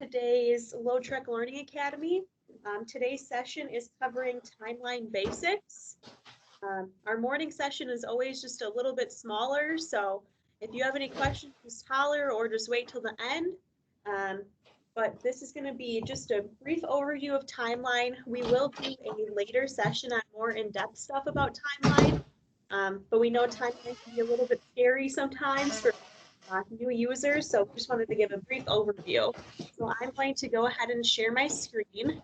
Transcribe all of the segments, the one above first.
Today's LoadTrek Learning Academy. Today's session is covering timeline basics. Our morning session is always just a little bit smaller, so if you have any questions, just holler or just wait till the end. But this is going to be just a brief overview of timeline. We will do a later session on more in-depth stuff about timeline, but we know timeline can be a little bit scary sometimes for new users, so just wanted to give a brief overview. So I'm going to go ahead and share my screen.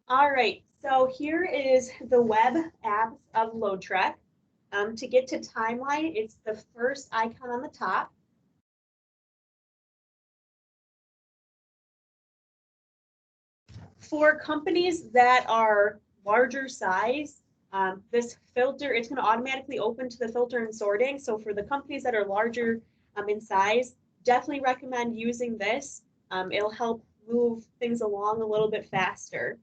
All right, so here is the web app of LoadTrek. To get to timeline, it's the first icon on the top. For companies that are larger size, this filter, it's going to automatically open to the filter and sorting. So for the companies that are larger in size, definitely recommend using this. It'll help move things along a little bit faster.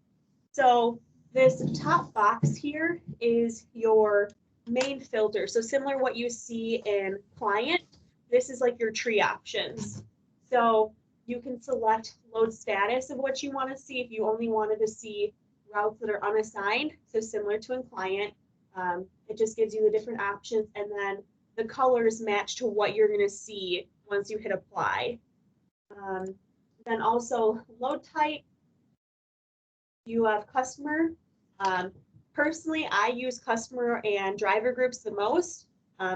So this top box here is your main filter. So similar to what you see in client, this is like your tree options. So you can select load status of what you want to see if you only wanted to see routes that are unassigned. So similar to in client, it just gives you the different options, and then the colors match to what you're going to see once you hit apply. Then also load type. You have customer. Personally, I use customer and driver groups the most.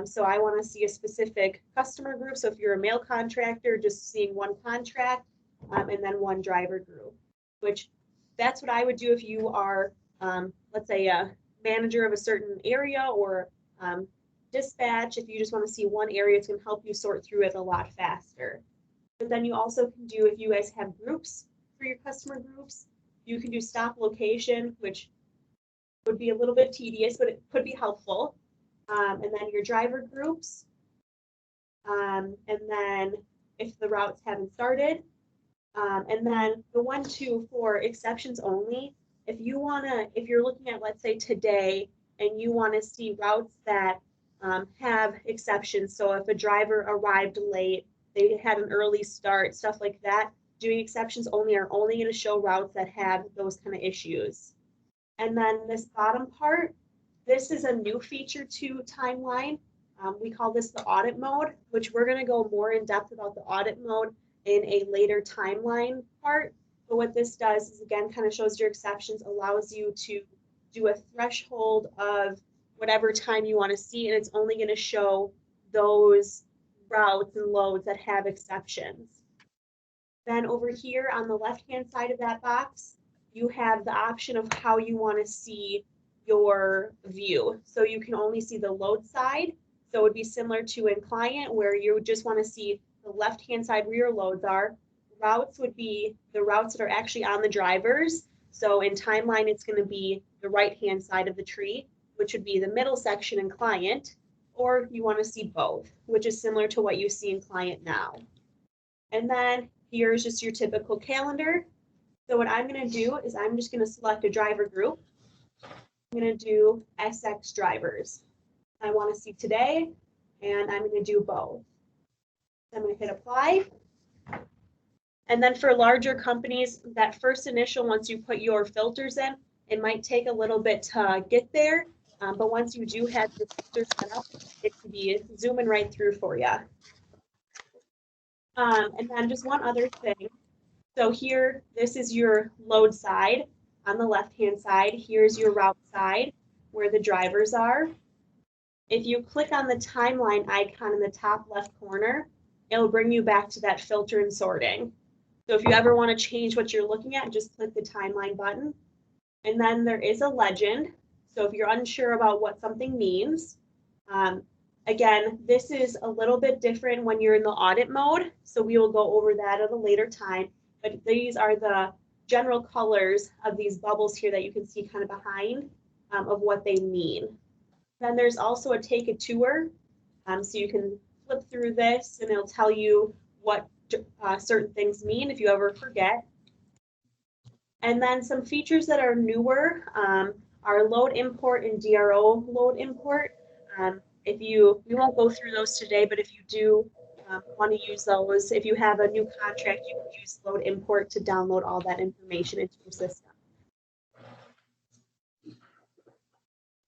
So I want to see a specific customer group. So if you're a mail contractor, just seeing one contract and then one driver group, which that's what I would do if you are, let's say, a manager of a certain area or dispatch. If you just want to see one area, it's going to help you sort through it a lot faster. But then you also can do, if you guys have groups for your customer groups, you can do stop location, which would be a little bit tedious, but it could be helpful. And then your driver groups. And then if the routes haven't started. And then the 1, 2, 4 exceptions only. If you're looking at, let's say today, and you want to see routes that have exceptions. So if a driver arrived late, they had an early start, stuff like that, doing exceptions only are only going to show routes that have those kind of issues. And then this bottom part, this is a new feature to timeline. We call this the audit mode, which we're going to go more in depth about the audit mode in a later timeline part. But what this does is, again, kind of shows your exceptions, allows you to do a threshold of whatever time you want to see, and it's only going to show those routes and loads that have exceptions. Then over here on the left-hand side of that box, you have the option of how you want to see your view. So you can only see the load side. So it would be similar to in client where you just want to see the left-hand side where your loads are. Routes would be the routes that are actually on the drivers. So in timeline, it's going to be the right-hand side of the tree, which would be the middle section in client, or you want to see both, which is similar to what you see in client now. And then here's just your typical calendar. So what I'm going to do is I'm just going to select a driver group. I'm going to do SX drivers. I want to see today, and I'm going to do both. I'm going to hit apply. And then for larger companies, that first initial, once you put your filters in, it might take a little bit to get there. But once you do have the filters set up, it can be zooming right through for you. And then just one other thing. So here, this is your load side on the left-hand side. Here's your route side where the drivers are. If you click on the timeline icon in the top left corner, it'll bring you back to that filter and sorting. So if you ever want to change what you're looking at, just click the timeline button. And then there is a legend. So if you're unsure about what something means, again, this is a little bit different when you're in the audit mode. So we will go over that at a later time. But these are the general colors of these bubbles here that you can see kind of behind of what they mean. Then there's also a take a tour. So you can flip through this and it'll tell you what certain things mean if you ever forget. And then some features that are newer are load import and DRO load import. We won't go through those today, but if you do want to use those, if you have a new contract, you can use Load Import to download all that information into your system.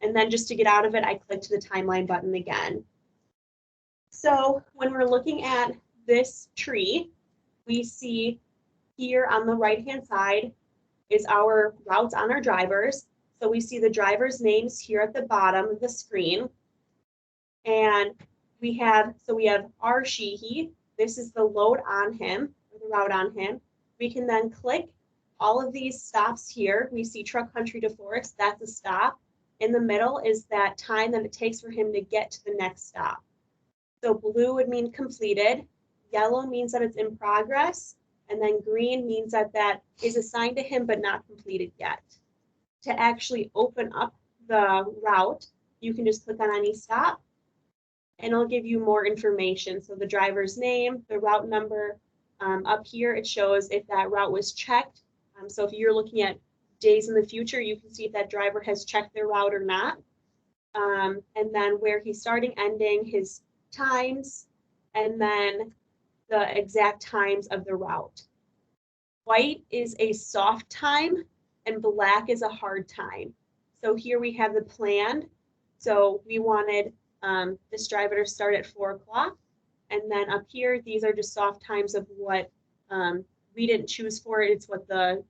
And then just to get out of it, I clicked the timeline button again. So when we're looking at this tree, we see here on the right-hand side is our routes on our drivers. So we see the drivers' names here at the bottom of the screen. And we have our Sheehy. This is the load on him, or the route on him. We can then click all of these stops here. We see Truck Country to Forks, that's a stop. In the middle is that time that it takes for him to get to the next stop. So blue would mean completed, yellow means that it's in progress, and then green means that that is assigned to him but not completed yet. To actually open up the route, you can just click on any stop, and it'll give you more information. So the driver's name, the route number, up here it shows if that route was checked. So if you're looking at days in the future, you can see if that driver has checked their route or not. And then where he's starting, ending, his times, and then the exact times of the route. White is a soft time and black is a hard time. So here we have the planned. So we wanted this driver to start at 4 o'clock. And then up here, these are just soft times of what we didn't choose for. It's what the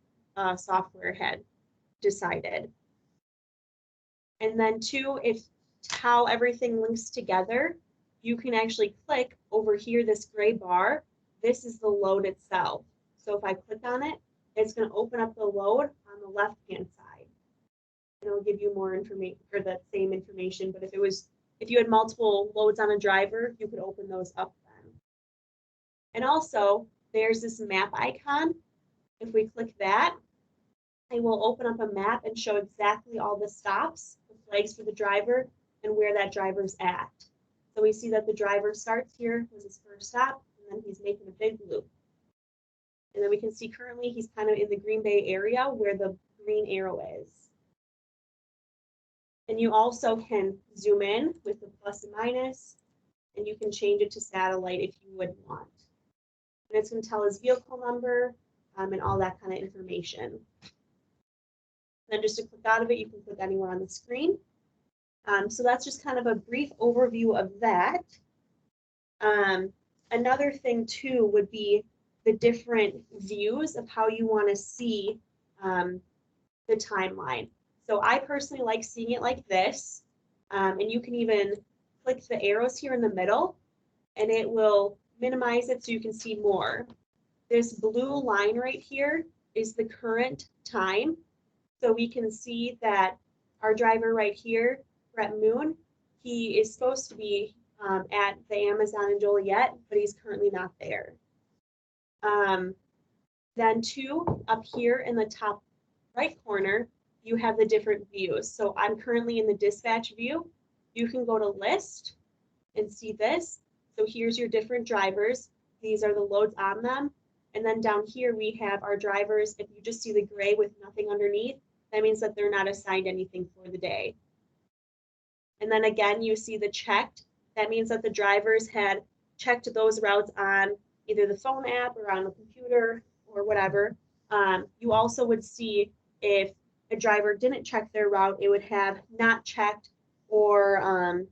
software had decided. And then two, if how everything links together, you can actually click over here, this gray bar. This is the load itself. So if I click on it, it's going to open up the load on the left-hand side. And it'll give you more information, or the same information, but if you had multiple loads on a driver, you could open those up then. And also, there's this map icon. If we click that, it will open up a map and show exactly all the stops, the flags for the driver, and where that driver's at. So we see that the driver starts here, was his first stop, and then he's making a big loop. And then we can see currently he's kind of in the Green Bay area where the green arrow is. And you also can zoom in with the plus and minus, and you can change it to satellite if you would want. And it's going to tell his vehicle number and all that kind of information. Then just to click out of it, you can click anywhere on the screen. So that's just kind of a brief overview of that. Another thing too would be the different views of how you want to see the timeline. So I personally like seeing it like this, and you can even click the arrows here in the middle, and it will minimize it so you can see more. This blue line right here is the current time. So we can see that our driver right here, Brett Moon, he is supposed to be at the Amazon in Joliet, but he's currently not there. Then two, up here in the top right corner, you have the different views. So I'm currently in the dispatch view. You can go to list and see this. So here's your different drivers. These are the loads on them. And then down here we have our drivers. If you just see the gray with nothing underneath, that means that they're not assigned anything for the day. And then again, you see the checked. That means that the drivers had checked those routes on either the phone app or on the computer or whatever. You also would see if a driver didn't check their route, it would have not checked or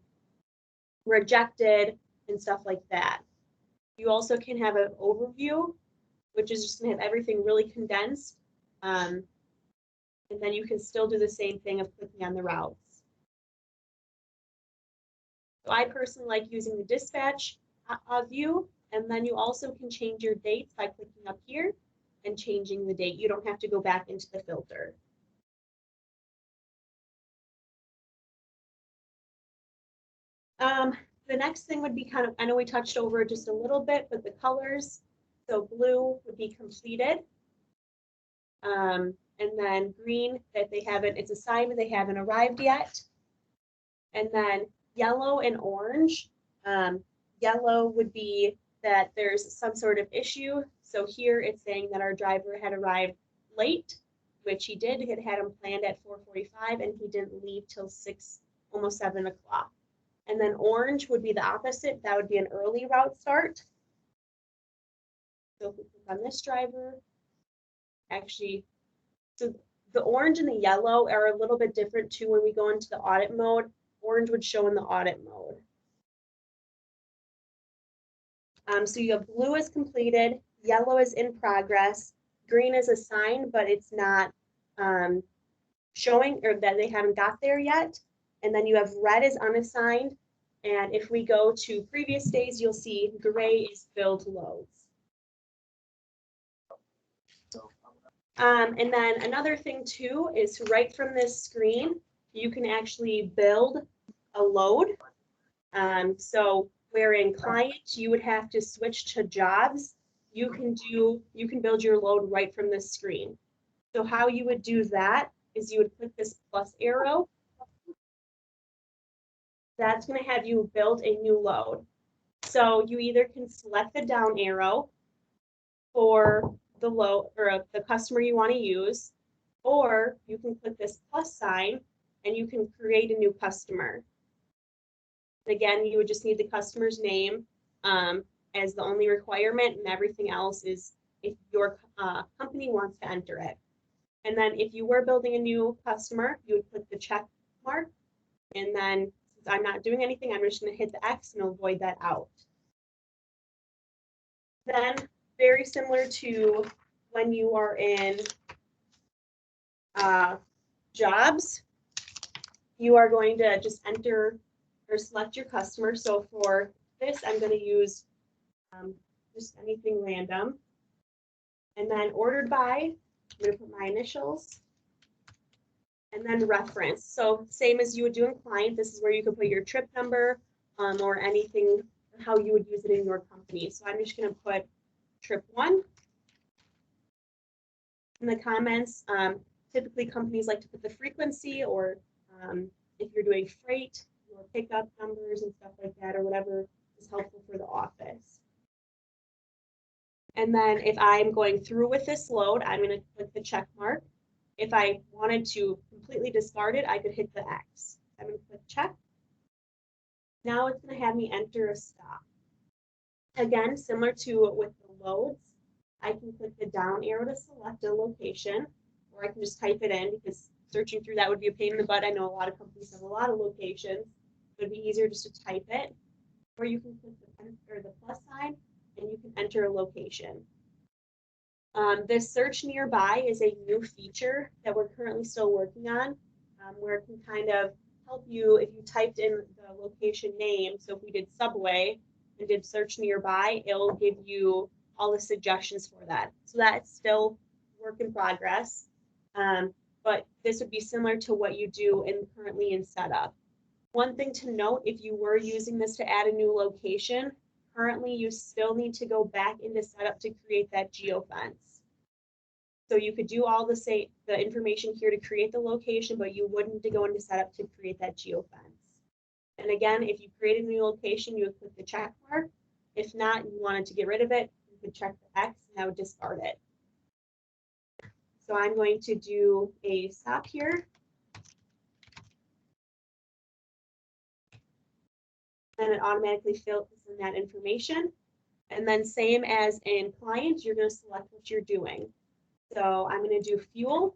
rejected and stuff like that. You also can have an overview, which is just going to have everything really condensed. And then you can still do the same thing of clicking on the routes. So I personally like using the dispatch view, and then you also can change your dates by clicking up here and changing the date. You don't have to go back into the filter. The next thing would be kind of, I know we touched over it just a little bit, but the colors. So blue would be completed. And then green, that they haven't, it's assigned, but they haven't arrived yet. And then yellow and orange. Yellow would be that there's some sort of issue. So here it's saying that our driver had arrived late, which he did. He had him planned at 4:45 and he didn't leave till 6, almost 7 o'clock. And then orange would be the opposite. That would be an early route start. So if we click on this driver, actually, so the orange and the yellow are a little bit different too when we go into the audit mode. Orange would show in the audit mode. So you have blue is completed, yellow is in progress, green is assigned, but it's not showing or that they haven't got there yet. And then you have red is unassigned. And if we go to previous days, you'll see gray is filled loads. And then another thing too is right from this screen, you can actually build a load. So where in client, you would have to switch to jobs, you can build your load right from this screen. So how you would do that is you would click this plus arrow. That's going to have you build a new load. So you either can select the down arrow for the load or the customer you want to use, or you can click this plus sign and you can create a new customer. Again, you would just need the customer's name as the only requirement, and everything else is if your company wants to enter it. And then if you were building a new customer, you would click the check mark. And then since I'm not doing anything, I'm just going to hit the X and avoid that out. Then very similar to when you are in jobs, you are going to just enter or select your customer. So for this, I'm going to use just anything random. And then ordered by, I'm going to put my initials. And then reference. So same as you would do in client, this is where you could put your trip number or anything, how you would use it in your company. So I'm just going to put trip 1. In the comments, typically companies like to put the frequency or if you're doing freight or pickup numbers and stuff like that or whatever is helpful for the office. And then if I'm going through with this load, I'm going to click the check mark. If I wanted to completely discard it, I could hit the X. I'm going to click check. Now it's going to have me enter a stop. Again, similar to with the loads, I can click the down arrow to select a location, or I can just type it in because searching through that would be a pain in the butt. I know a lot of companies have a lot of locations. It would be easier just to type it. Or you can click the plus sign and you can enter a location. This search nearby is a new feature that we're currently still working on, where it can kind of help you if you typed in the location name. So if we did subway and did search nearby, it'll give you all the suggestions for that. So that's still work in progress. But this would be similar to what you do currently in setup. One thing to note, if you were using this to add a new location, currently you still need to go back into setup to create that geofence. So you could do all the information here to create the location, but you wouldn't need to go into setup to create that geofence. And again, if you created a new location, you would click the check mark. If not, you wanted to get rid of it, you could check the X and that would discard it. So I'm going to do a stop here. Then it automatically fills in that information. And then same as in client, you're going to select what you're doing. So I'm going to do fuel.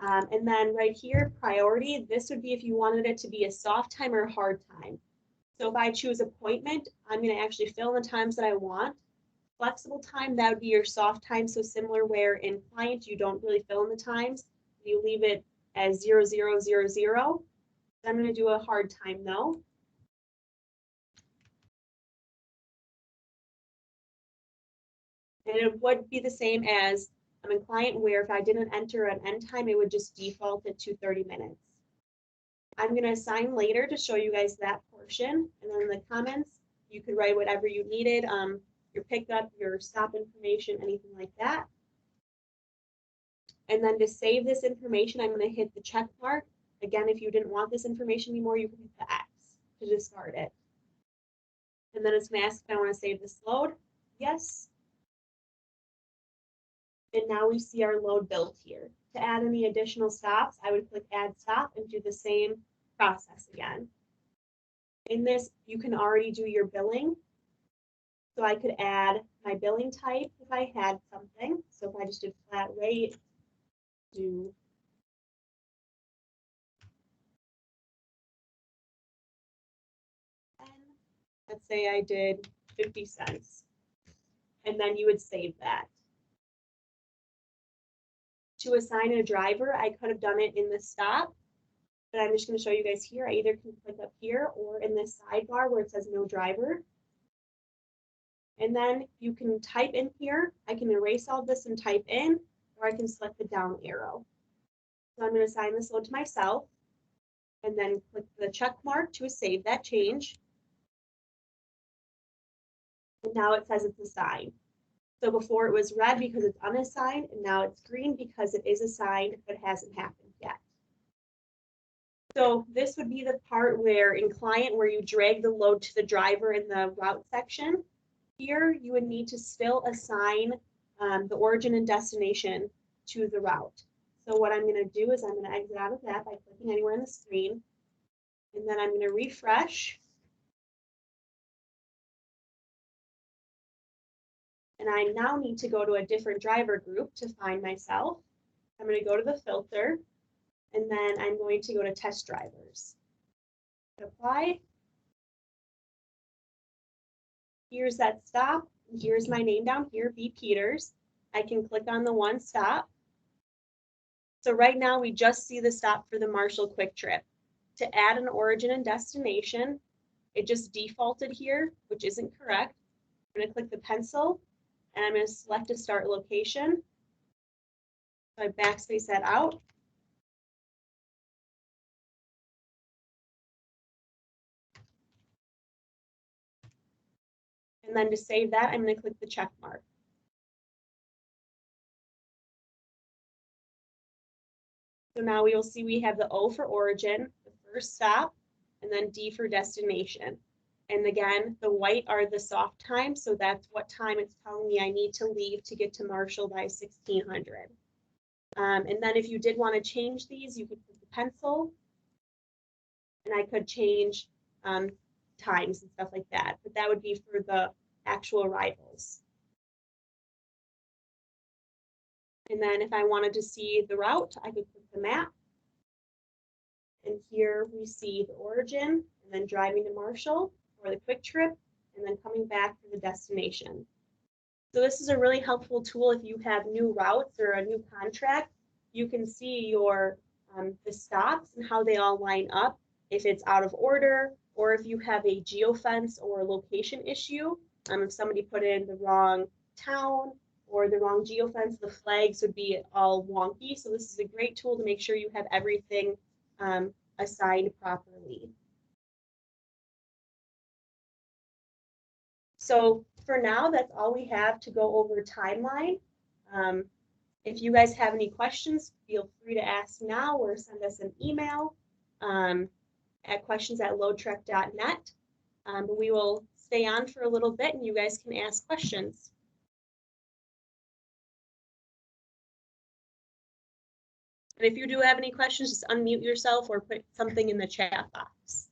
And then right here, priority, this would be if you wanted it to be a soft time or a hard time. So if I choose appointment, I'm going to actually fill in the times that I want. Flexible time, that would be your soft time. So similar where in client, you don't really fill in the times. You leave it as 0000. I'm going to do a hard time though. And it would be the same as in client where if I didn't enter an end time, it would just default it to 30 minutes. I'm going to assign later to show you guys that portion. And then in the comments, you could write whatever you needed, your pickup, your stop information, anything like that. And then to save this information, I'm going to hit the check mark. Again, if you didn't want this information anymore, you can hit the X to discard it. And then it's going to ask if I want to save this load. Yes. And now we see our load built here. To add any additional stops, I would click add stop and do the same process again. In this, you can already do your billing. So I could add my billing type if I had something. So if I just did flat rate, do let's say I did 50 cents. And then you would save that. To assign a driver, I could have done it in the stop, but I'm just going to show you guys here. I either can click up here or in this sidebar where it says no driver. And then you can type in here. I can erase all this and type in, or I can select the down arrow. So I'm going to assign this load to myself, and then click the check mark to save that change. And now it says it's assigned. So before it was red because it's unassigned, and now it's green because it is assigned, but hasn't happened yet. So this would be the part where in client, where you drag the load to the driver in the route section. Here, you would need to still assign the origin and destination to the route. So what I'm going to do is I'm going to exit out of that by clicking anywhere on the screen. And then I'm going to refresh. And I now need to go to a different driver group to find myself. I'm going to go to the filter, and then I'm going to go to test drivers. Apply. Here's that stop. Here's my name down here, B. Peters. I can click on the one stop. So right now we just see the stop for the Marshall Quick Trip. To add an origin and destination, it just defaulted here, which isn't correct. I'm going to click the pencil, and I'm going to select a start location. So I backspace that out. And then to save that, I'm going to click the check mark. So now we will see we have the O for origin, the first stop, and then D for destination. And again, the white are the soft times, so that's what time it's telling me I need to leave to get to Marshall by 1600. And then if you did want to change these, you could put the pencil, and I could change times and stuff like that, but that would be for the actual arrivals. And then if I wanted to see the route, I could click the map. And here we see the origin, and then driving to Marshall for the quick trip, and then coming back for the destination. So this is a really helpful tool if you have new routes or a new contract. You can see your the stops and how they all line up, if it's out of order, or if you have a geofence or a location issue. If somebody put in the wrong town or the wrong geofence, the flags would be all wonky. So this is a great tool to make sure you have everything assigned properly. So for now, that's all we have to go over timeline. If you guys have any questions, feel free to ask now or send us an email at questions@loadtrek.net. But we will stay on for a little bit and you guys can ask questions. And if you do have any questions, just unmute yourself or put something in the chat box.